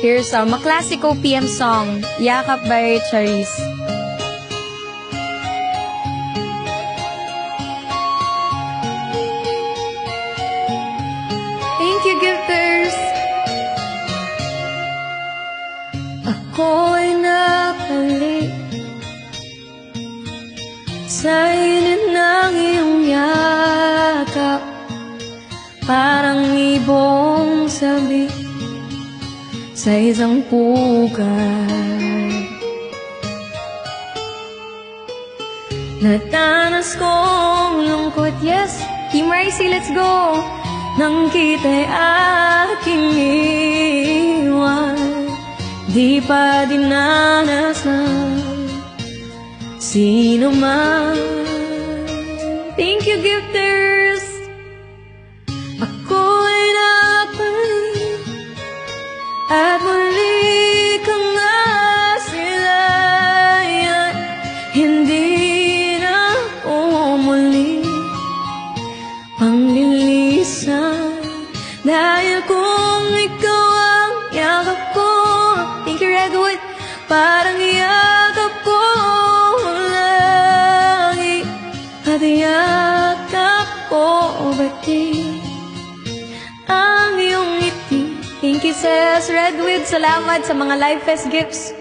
Here's a Maclásico PM song, Yakap by Charis. Thank you, gifters! Ako'y napalik sa init ng iyong yakap, parang ibong sabi sa isang pugad. Natanas kong lungkot, yes, Team Ricey, let's go! Nang kita'y aking iwan, di pa dinanas ng sino man. Thank you, gifters! Ako'y napalik at muli kang nasilayan. Hindi na ako muli panglilisan, dahil kung ikaw ang yakap ko. Thank you, Redwood. Parang yakap ko lagi, at yakap ko bati ang iyong ngiti. Thank you, sis Redwood. Salamat sa mga Live Fest gifts.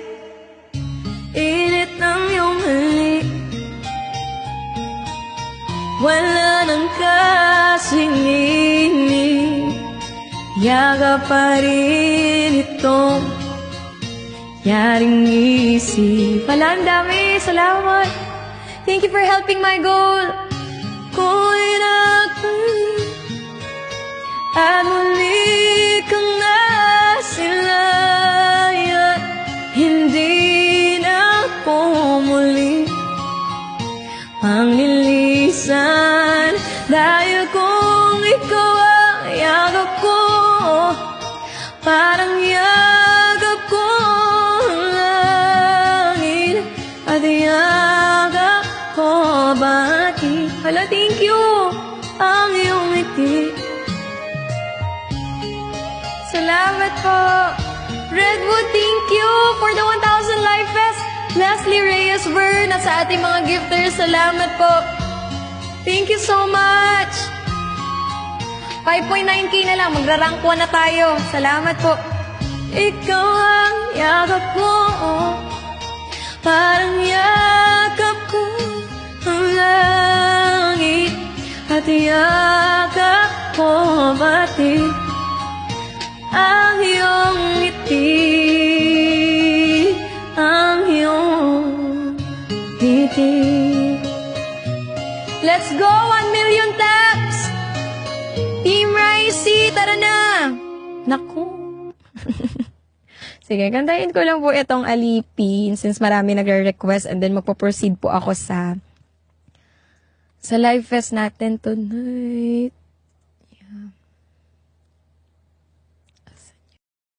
Init ng iyong halik, wala nang kasingin, yakap pa rin itong yaring isip. Wala, ang dami. Salamat. Thank you for helping my goal. Ko'y nakalik at muli kang nasilayan. Hindi na ako muli panglilisan, dahil kung ikaw ang yakap ko, parang yakap ko ang langit, at yakap ko bati. Hala, thank you ang iyong ngiti. Salamat po, Redwood. Thank you for the 1,000 Live Fest. Leslie Reyes Bern at sa ating mga gifters, salamat po. Thank you so much. 5.9K na lang, magra-rank 1 na tayo. Salamat po. Ikaw ang yakap ko, parang yakap ko ang langit, at yakap ko pati ang iyong ngiti, ang iyong ngiti. Let's go! 1 million taps! Team Ricey, tara na! Naku! Sige, kantahin ko lang po itong Alipin since marami nagre-request, and then magpo-proceed po ako sa live fest natin tonight.